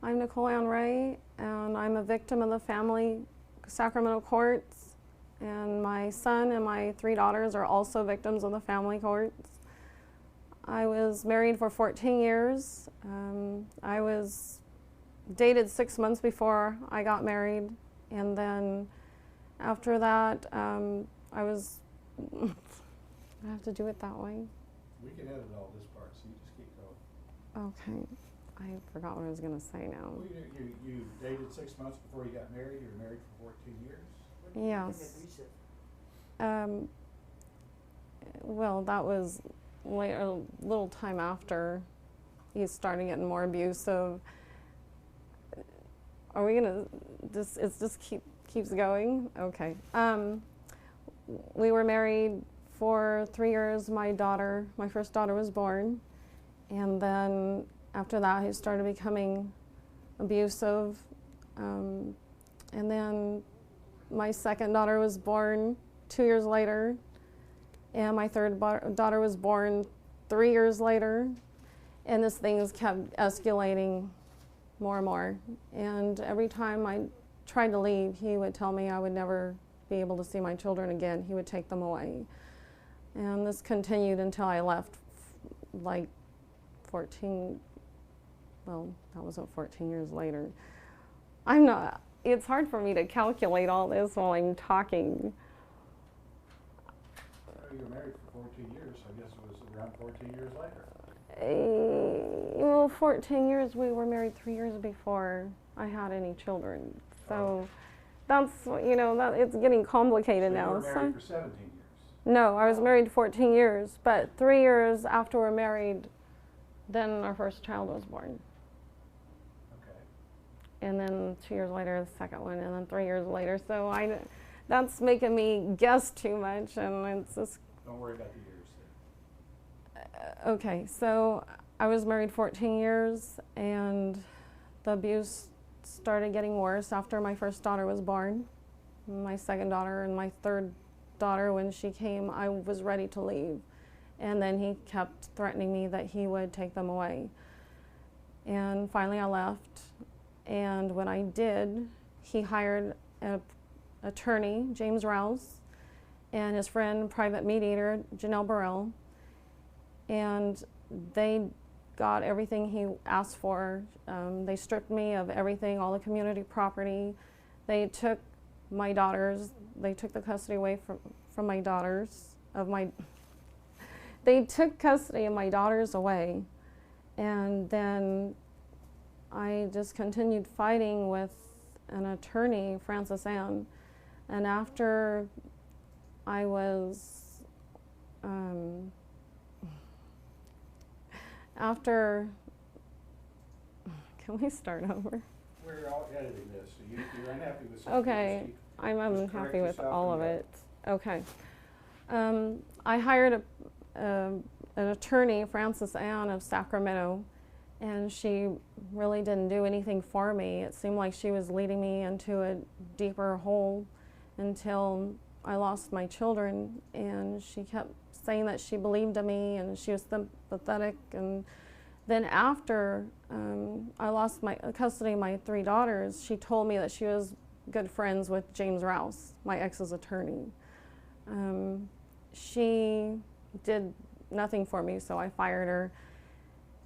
I'm Nicole Ray, and I'm a victim of the family Sacramento courts, and my son and my 3 daughters are also victims of the family courts. I was married for 14 years. I was dated 6 months before I got married, and then after that, I was, I have to do it that way. We can edit all this part, so you just keep going. Okay. I forgot what I was going to say now. Well, you dated 6 months before you got married. You were married for 14 years? Yes. Well, that was later, a little time after he started getting more abusive. Are we gonna keeps going? Okay. We were married for 3 years. My first daughter was born, and then after that he started becoming abusive, and then my second daughter was born 2 years later, and my third daughter was born 3 years later, and this thing has kept escalating more and more. And every time I tried to leave, he would tell me I would never be able to see my children again. He would take them away. And this continued until I left, like 14, well, that wasn't 14 years later. It's hard for me to calculate all this while I'm talking. You were married for 14 years, so I guess it was around 14 years later. Well, 14 years, we were married 3 years before I had any children. So that's, it's getting complicated now. You were married for 17 years? No, I was married 14 years, but 3 years after we're married, then our first child was born. Okay. And then 2 years later, the second one, and then 3 years later. So that's making me guess too much, and it's just... Don't worry about the years then. Okay, so I was married 14 years, and the abuse started getting worse after my first daughter was born. My second daughter and my third daughter, when she came, I was ready to leave. And then he kept threatening me that he would take them away. And finally I left, and when I did, he hired an attorney, James Rouse, and his friend, private mediator, Janelle Burrell, and they got everything he asked for. They stripped me of everything, all the community property. They took my daughters, they took the custody away from my daughters, they took custody of my daughters away, and then I just continued fighting with an attorney, Francis Ann, and after I was, can we start over? We're all editing this, so you're unhappy with something. Okay, I'm unhappy with all of it. Okay. I hired an attorney, Francis Ann of Sacramento, and she really didn't do anything for me. It seemed like she was leading me into a deeper hole until I lost my children, and she kept saying that she believed in me and she was sympathetic. And then after I lost my custody of my 3 daughters, she told me that she was good friends with James Rouse, my ex's attorney. She did nothing for me, so I fired her.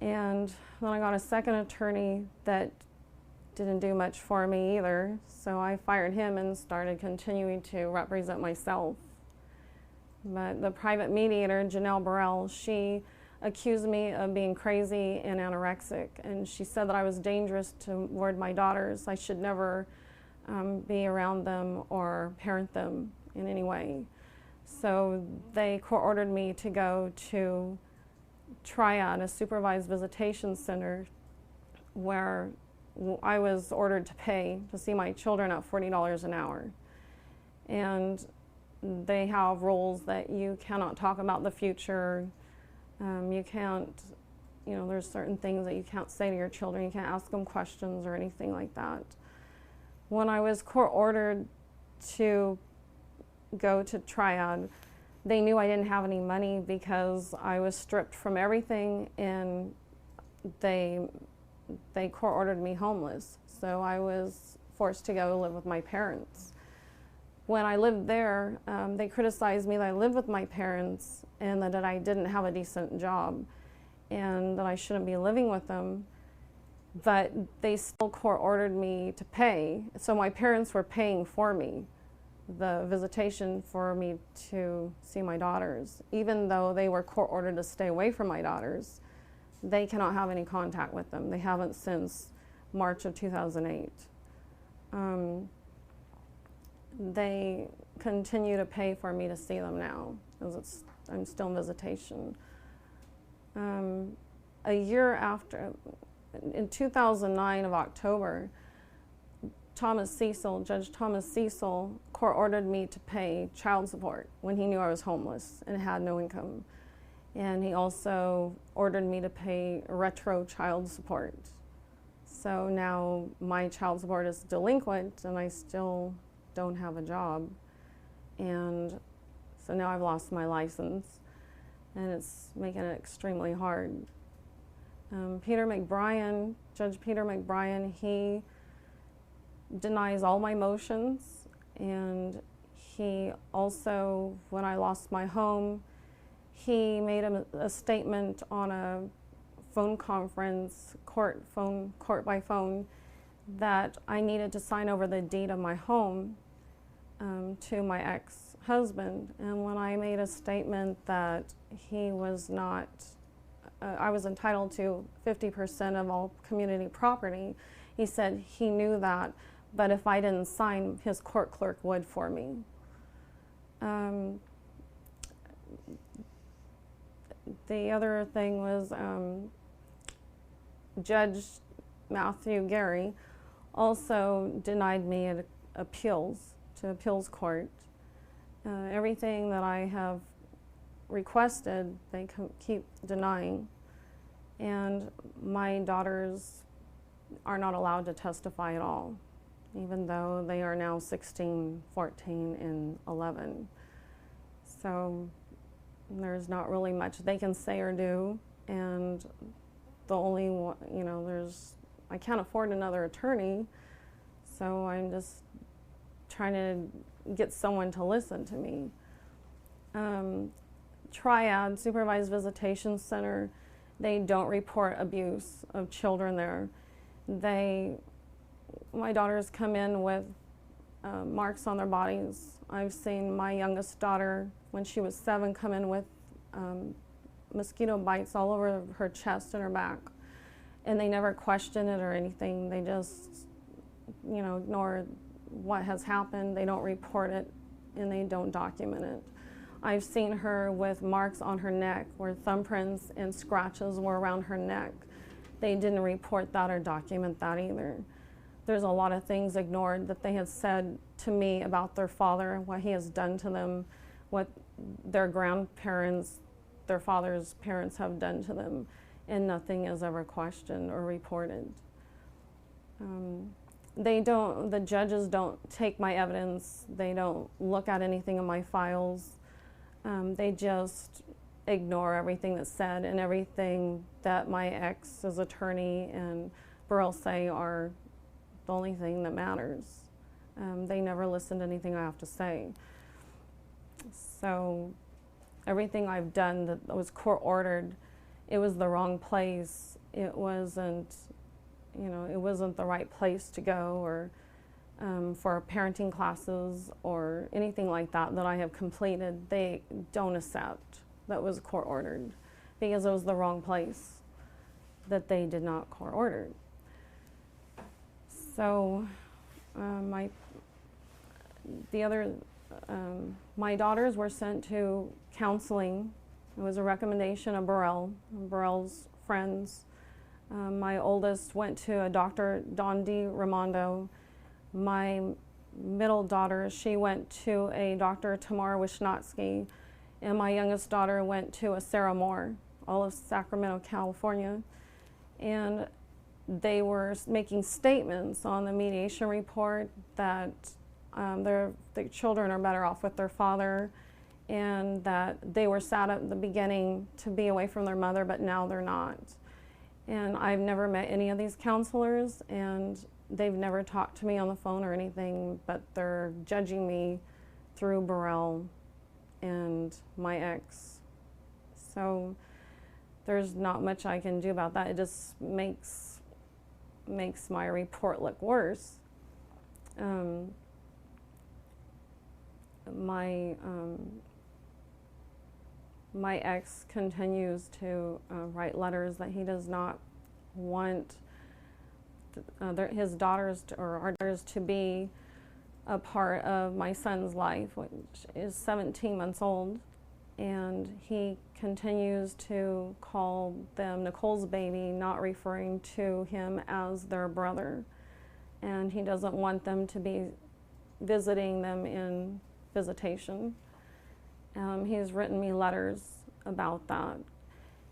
And then I got a second attorney that didn't do much for me either, so I fired him and started continuing to represent myself. But the private mediator, Janelle Burrell, she accused me of being crazy and anorexic, and she said that I was dangerous toward my daughters. I should never be around them or parent them in any way. So they court-ordered me to go to Triad, a supervised visitation center, where I was ordered to pay to see my children at $40 an hour. And they have rules that you cannot talk about the future. You can't, there's certain things that you can't say to your children. You can't ask them questions or anything like that. When I was court-ordered to go to Triad, they knew I didn't have any money because I was stripped from everything, and they they court-ordered me homeless. So I was forced to go live with my parents. When I lived there, they criticized me that I lived with my parents and that I didn't have a decent job and that I shouldn't be living with them. But they still court-ordered me to pay. So my parents were paying for me, the visitation for me to see my daughters. Even though they were court-ordered to stay away from my daughters, they cannot have any contact with them. They haven't since March of 2008. They continue to pay for me to see them now, because I'm still in visitation. A year after, in 2009 of October, Judge Thomas Cecil court-ordered me to pay child support when he knew I was homeless and had no income. And he also ordered me to pay retro child support. So now my child support is delinquent and I still don't have a job. And so now I've lost my license and it's making it extremely hard. Judge Peter McBrien, he denies all my motions, and he also, when I lost my home, he made a statement on a phone conference, court by phone, that I needed to sign over the deed of my home to my ex-husband. And when I made a statement that he was not, I was entitled to 50% of all community property, he said he knew that, but if I didn't sign, his court clerk would for me. The other thing was Judge Matthew Gary also denied me to appeals court. Everything that I have requested, they keep denying. And my daughters are not allowed to testify at all, even though they are now 16, 14, and 11. So there's not really much they can say or do, and the only one, I can't afford another attorney, so I'm just trying to get someone to listen to me. Triad, Supervised Visitation Center, they don't report abuse of children there. My daughters come in with marks on their bodies. I've seen my youngest daughter, when she was 7, come in with mosquito bites all over her chest and her back. And they never question it or anything. They just, ignore what has happened. They don't report it and they don't document it. I've seen her with marks on her neck where thumbprints and scratches were around her neck. They didn't report that or document that either. There's a lot of things ignored that they have said to me about their father, what he has done to them, what their grandparents, their father's parents have done to them, and nothing is ever questioned or reported. The judges don't take my evidence. They don't look at anything in my files. They just ignore everything that's said, and everything that my ex's attorney and Burrell say are the only thing that matters. They never listen to anything I have to say. So everything I've done that was court-ordered, it was the wrong place. It wasn't, it wasn't the right place to go, or for parenting classes or anything like that I have completed. They don't accept that was court-ordered because it was the wrong place that they did not court-order. So my daughters were sent to counseling. It was a recommendation of Burrell's friends. My oldest went to a Dr. Don D. Raimondo. My middle daughter, she went to a Dr. Tamar Wisnotski, and my youngest daughter went to a Sarah Moore, all of Sacramento, California. And they were making statements on the mediation report that the children are better off with their father, and that they were sad at the beginning to be away from their mother, but now they're not. And I've never met any of these counselors, and they've never talked to me on the phone or anything, but they're judging me through Burrell and my ex. So there's not much I can do about that. It just makes my report look worse. My ex continues to write letters that he does not want his daughters or our daughters to be a part of my son's life, which is 17 months old. And he continues to call them Nicole's baby, not referring to him as their brother. And he doesn't want them to be visiting them in visitation. He's written me letters about that.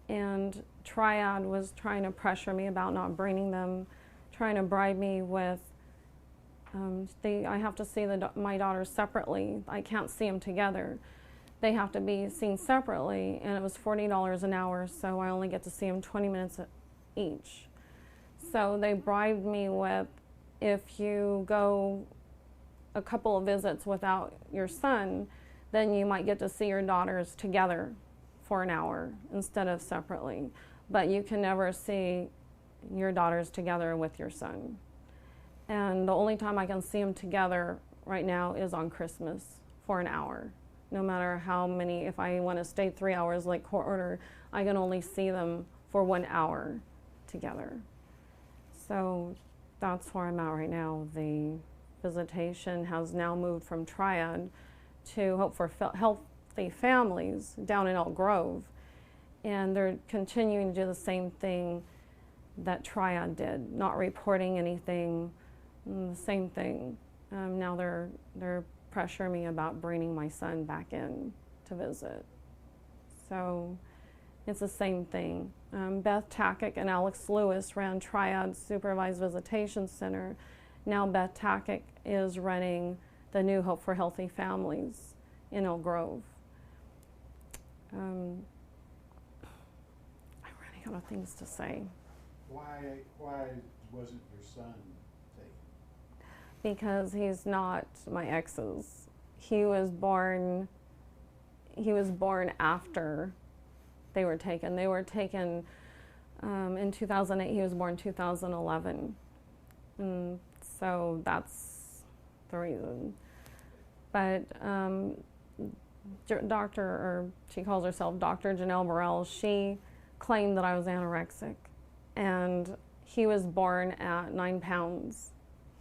And Triad was trying to pressure me about not bringing them, trying to bribe me with, I have to see my daughters separately. I can't see them together. They have to be seen separately, and it was $40 an hour, so I only get to see them 20 minutes each. So they bribed me with, if you go a couple of visits without your son, then you might get to see your daughters together for an hour instead of separately. But you can never see your daughters together with your son. And the only time I can see them together right now is on Christmas for an hour. No matter how many, if I want to stay 3 hours like court order, I can only see them for 1 hour together. So that's where I'm at right now. The visitation has now moved from Triad to Hope for Healthy Families down in Elk Grove. And they're continuing to do the same thing that Triad did, not reporting anything, the same thing. Now they're pressuring me about bringing my son back in to visit. So it's the same thing. Beth Tackett and Alex Lewis ran Triad's Supervised Visitation Center. Now Beth Tackett is running the new Hope for Healthy Families in Elk Grove. I'm running out of things to say. Why wasn't your son taken? Because he's not my ex's. He was born after they were taken. They were taken in 2008. He was born 2011. So that's the reason. But she calls herself Dr. Janelle Burrell, she claimed that I was anorexic. And he was born at 9 pounds.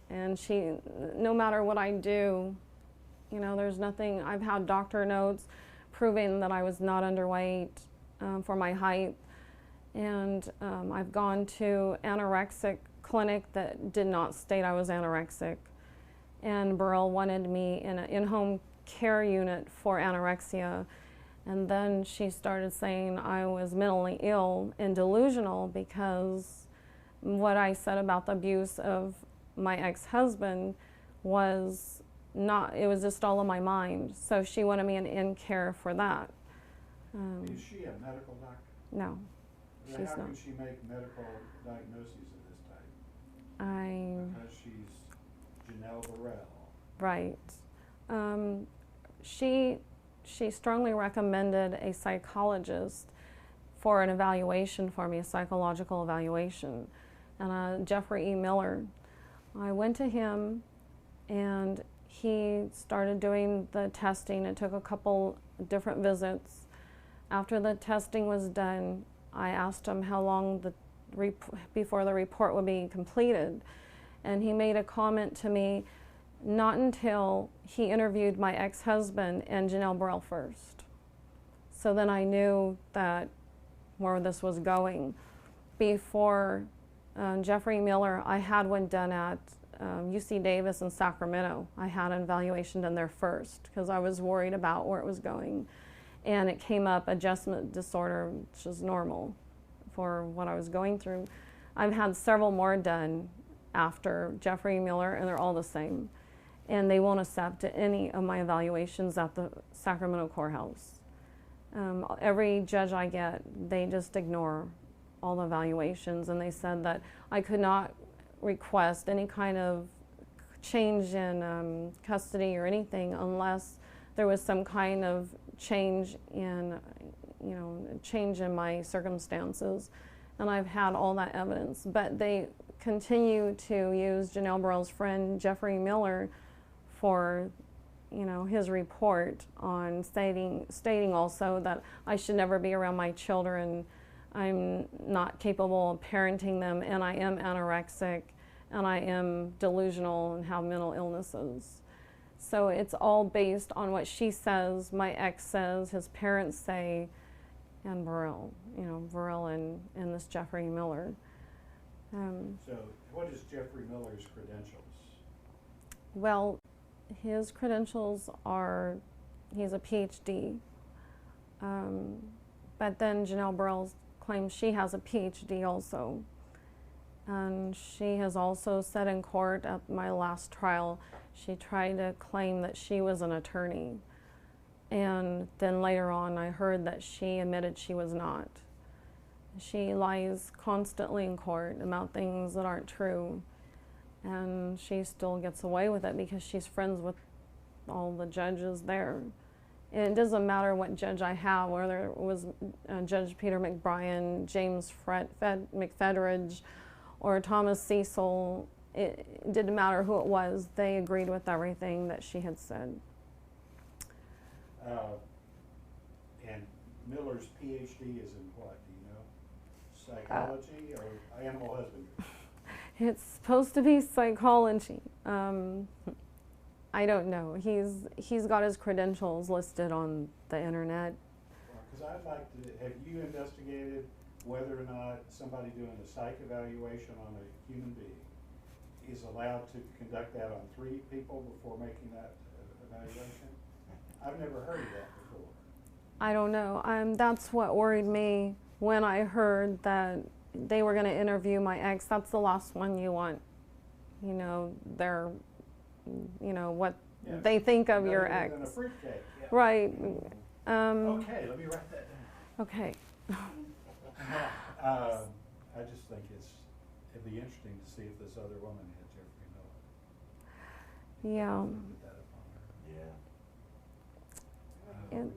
And no matter what I do, there's nothing, I've had doctor notes proving that I was not underweight for my height. And I've gone to anorexic clinic that did not state I was anorexic. And Burrell wanted me in an in-home care unit for anorexia. And then she started saying I was mentally ill and delusional because what I said about the abuse of my ex-husband was not, it was just all in my mind. So she wanted me in care for that. Is she a medical doctor? No, She's she's how not. can she make medical diagnoses of this type? Because she's Janelle Burrell. Right. She strongly recommended a psychologist for an evaluation for me, a psychological evaluation. And Jeffrey E. Miller. I went to him and he started doing the testing. It took a couple different visits. After the testing was done, I asked him how long before the report would be completed. And he made a comment to me, not until he interviewed my ex-husband and Janelle Burrell first. So then I knew that where this was going. Before Jeffrey Miller, I had one done at UC Davis in Sacramento. I had an evaluation done there first because I was worried about where it was going. And it came up adjustment disorder, which is normal for what I was going through. I've had several more done after Jeffrey Miller, and they're all the same. And they won't accept any of my evaluations at the Sacramento courthouse. Every judge I get, they just ignore all the evaluations, and they said that I could not request any kind of change in custody or anything unless there was some kind of change in, change in my circumstances. And I've had all that evidence, but they continue to use Janelle Burrell's friend Jeffrey Miller for, his report on stating also that I should never be around my children. I'm not capable of parenting them, and I am anorexic, and I am delusional and have mental illnesses. So it's all based on what she says, my ex says, his parents say, and Burrell, Burrell and this Jeffrey Miller. So what is Jeffrey Miller's credentials? Well, his credentials are, he's a PhD, but then Janelle Burrell claims she has a PhD also. And she has also said in court at my last trial, she tried to claim that she was an attorney. And then later on, I heard that she admitted she was not. She lies constantly in court about things that aren't true. And she still gets away with it because she's friends with all the judges there. And it doesn't matter what judge I have, whether it was Judge Peter McBrien, James McFedridge, or Thomas Cecil. It didn't matter who it was. They agreed with everything that she had said. And Miller's PhD is in what, do you know? Psychology or animal husbandry? It's supposed to be psychology. I don't know. He's got his credentials listed on the internet. Because I'd like to, have you investigated whether or not somebody doing a psych evaluation on a human being is allowed to conduct that on 3 people before making that evaluation? I've never heard of that before. I don't know. That's what worried me when I heard that they were going to interview my ex. That's the last one you want. They're, what they think of your ex. Than a fruitcake. Yeah. Right. Okay, let me write that down. Okay. I just think it'd be interesting to see if this other woman had Jeffrey Miller. Yeah. Put that upon her.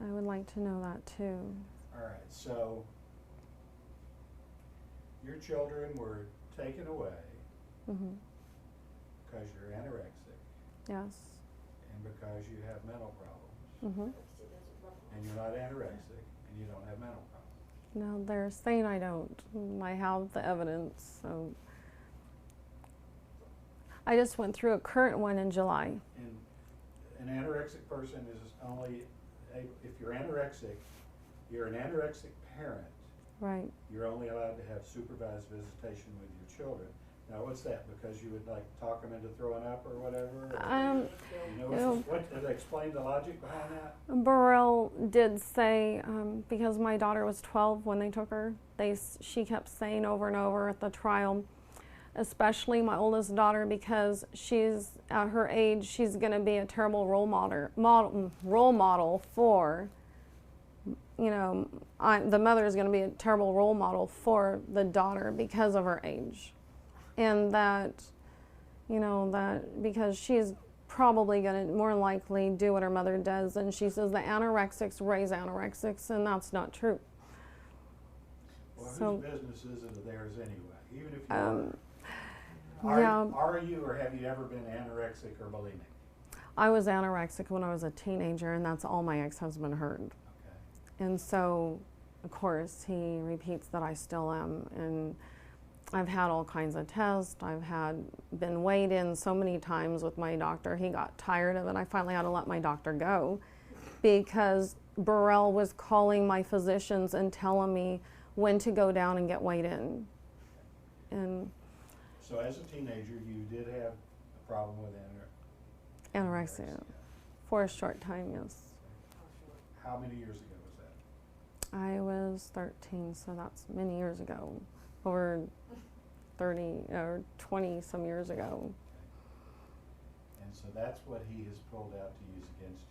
I would like to know that too. All right, so your children were taken away because you're anorexic. Yes. And because you have mental problems. And you're not anorexic, and you don't have mental problems. No, they're saying I don't. I have the evidence, so. I just went through a current one in July. And an anorexic person is only, if you're anorexic, you're an anorexic parent. Right. You're only allowed to have supervised visitation with your children. Now, what's that? Because you would talk them into throwing up or whatever? Did they explain the logic behind that? Burrell did say, because my daughter was 12 when they took her, she kept saying over and over at the trial, especially my oldest daughter, because she's at her age, she's going to be a terrible role model for, the mother is going to be a terrible role model for the daughter because of her age. And that, that because she's probably going to more likely do what her mother does. And she says the anorexics raise anorexics, and that's not true. Well, whose business is it theirs anyway? Even if you are you or have you ever been anorexic or bulimic? I was anorexic when I was a teenager, and that's all my ex-husband heard. Okay. And so, of course, he repeats that I still am. And I've had all kinds of tests. I've been weighed in so many times with my doctor. He got tired of it. I finally had to let my doctor go because Burrell was calling my physicians and telling me when to go down and get weighed in. And so as a teenager, you did have a problem with anorexia. For a short time, yes. How many years ago was that? I was 13, so that's many years ago. Over 30 or 20 some years ago. And so that's what he has pulled out to use against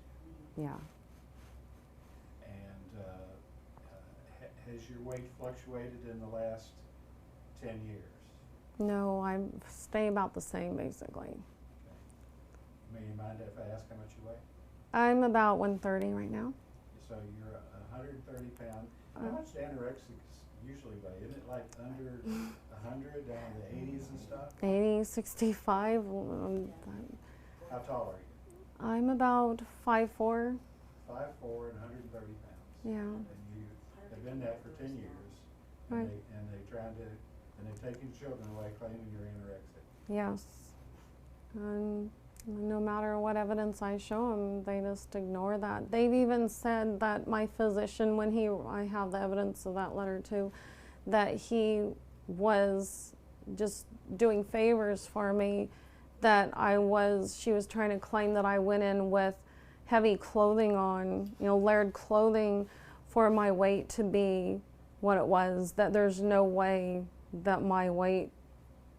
you. Yeah. And has has your weight fluctuated in the last 10 years? No, I stay about the same basically. Okay. You mind if I ask how much you weigh? I'm about 130 right now. So you're 130 pounds. How much do anorexics usually weigh? Isn't it like under 100, down in the 80s and stuff? 80, 65. How tall are you? I'm about 5'4". 5'4" and 130 pounds. Yeah. And you have been that for 10 years. And Right. they've taken children away claiming you're anorexic. Yes. And no matter what evidence I show them, they just ignore that. They've even said that my physician, I have the evidence of that letter too, that he was just doing favors for me, that she was trying to claim that I went in with heavy clothing on, layered clothing for my weight to be what it was, that there's no way that my weight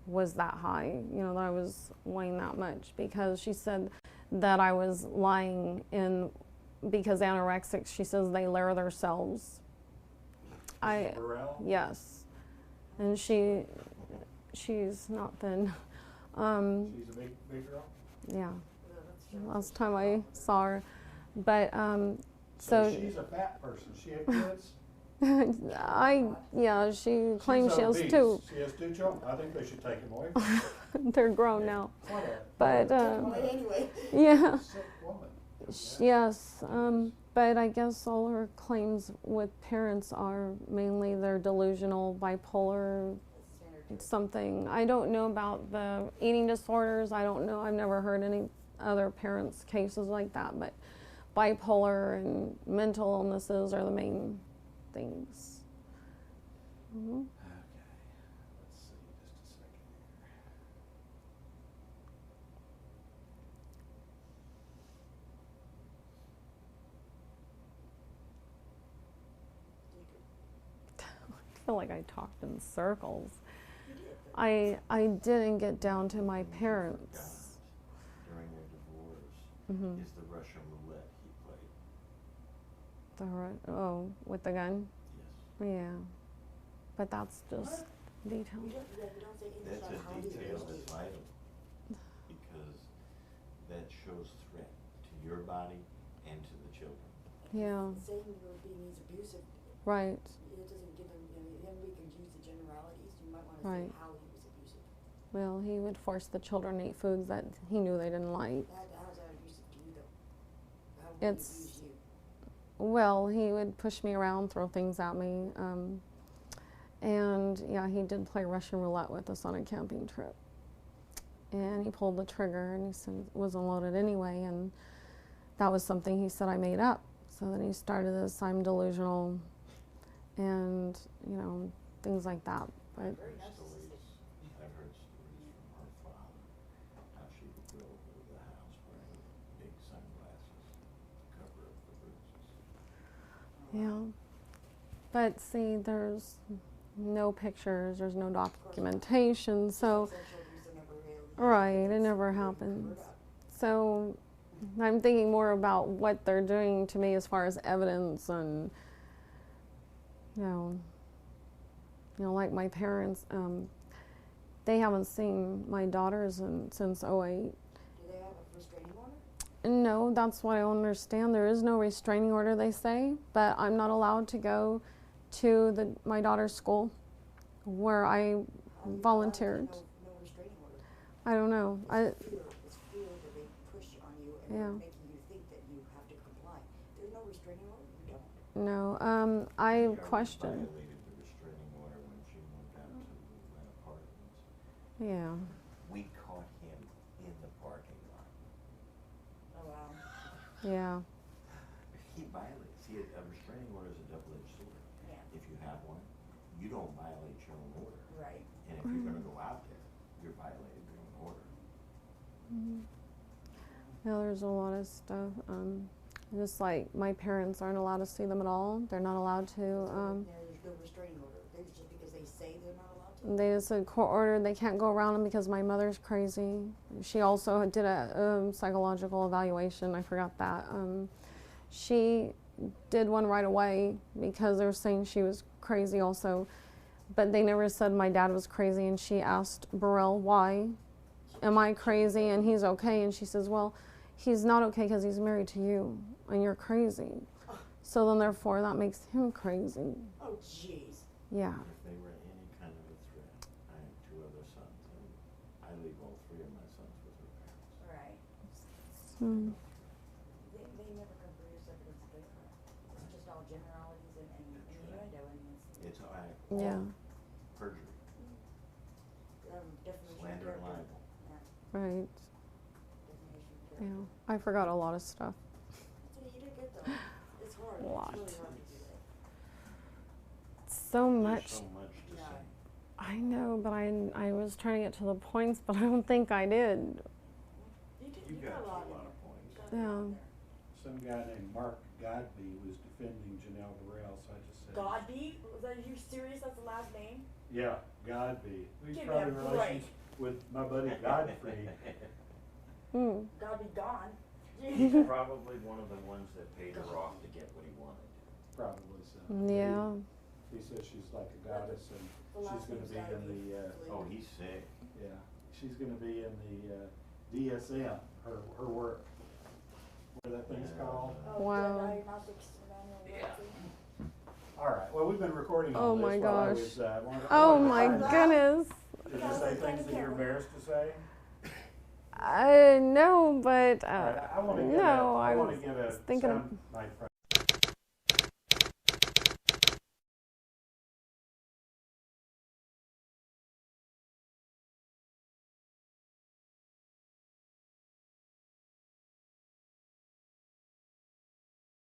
was that high, that I was weighing that much, because she said that I was lying because anorexics, she says they layer themselves. Yes. And she's not thin. She's a big girl? Yeah. Last time I saw her. But, so she's a fat person. She has kids? She claims she has two. She has 2 children. I think they should take them away from her. They're grown now. But, anyway. Yeah. Sick woman. Yes. But I guess all her claims with parents are mainly they're delusional, bipolar, something. I don't know about the eating disorders. I don't know. I've never heard any other parents' cases like that. But bipolar and mental illnesses are the main things. Mm-hmm. Okay, let's see, just a second I feel like I talked in circles. I didn't get down to my parents. During their divorce, Mm-hmm. is the Russian roulette he played. With the gun? Yes. Yeah. But that's just detail. That's a detail that's vital, because that shows threat to your body and to the children. Yeah. Saying you're being abusive, Right. it doesn't give him, then we can use the generalities. You might want to Right. say how he was abusive. Well, he would force the children to eat foods that he knew they didn't like. How's that abusive to you, though? How would he abuse you? Well, he would push me around, throw things at me. And yeah, he did play Russian roulette with us on a camping trip. And he pulled the trigger and he said it wasn't loaded anyway. And that was something he said I made up. So then he started this, I'm delusional, and, things like that. But I've heard stories from her father, how she would go over the house wearing big sunglasses to cover up the bruises. yeah. But see, there's no pictures, there's no documentation, so, Sexual abuse never really right, it never happens. So I'm thinking more about what they're doing to me as far as evidence and, like my parents, they haven't seen my daughters since '08. Do they have a restraining order? No, that's what I don't understand. There is no restraining order, they say, but I'm not allowed to go to my daughter's school where I volunteered. No restraining order. I don't know. It's fear that they push on you and Yeah. they're making you think that you have to comply. There's no restraining order, you don't. No, I She questioned. violated the restraining order when she moved out to rent apartments. Yeah. We caught him in the parking lot. Oh, wow. Yeah. He violates. See, a restraining order is a double-edged sword. Yeah. If you have one, you don't violate your own order. Right. And if you're gonna go out there, you're violating your own order. Yeah, there's a lot of stuff. Just like my parents aren't allowed to see them at all. They're not allowed to. There's no restraining order. It's just because they say they're not allowed to. They just said court order. They can't go around them because my mother's crazy. She also did a psychological evaluation. I forgot that. She did one right away because they were saying she was crazy also. But they never said my dad was crazy, and she asked Burrell, why am I crazy and he's okay? And she says, well, he's not okay because he's married to you and you're crazy. So then therefore that makes him crazy. Oh, jeez. Yeah. If they were any kind of a threat, I have 2 other sons, and I leave all 3 of my sons with their parents. Right. Mm. They never come through your evidence against her. It's just all generalities and That's innuendo and It's Yeah. perjury, defamation of slander, and character. libel. Yeah, Right. defamation of Yeah. character. I forgot a lot of stuff. So you did good though. It's hard. A lot. It's really hard to do that. So much. There's so much to Yeah. say. I know, but I was trying to get to the points, but I don't think I did. You got a to lot a in lot there. of points. You got a lot Yeah. in there. Some guy named Mark Godby was defending Janelle Burrell, so I just said. Godby? Was that you serious? That's the last name? Yeah, Godby. He's Give me probably a in relations with my buddy Godfrey. Mm. Godby gone. He's probably one of the ones that paid her off to get what he wanted. Probably so. Yeah. He says she's like a goddess and The last she's gonna name's be gotta in be the, Oh, he's sick. yeah, she's gonna be in the, DSM, her work. What that thing's Yeah. called? Oh, Wow. diagnostics manual. Yeah. All right, well, we've been recording Oh all this my while I gosh. was, Oh wanted to my find out. goodness. Did you say things that you're embarrassed to say? No, but All right, I wanna get no, I I wanna was get a thinking. sound bite from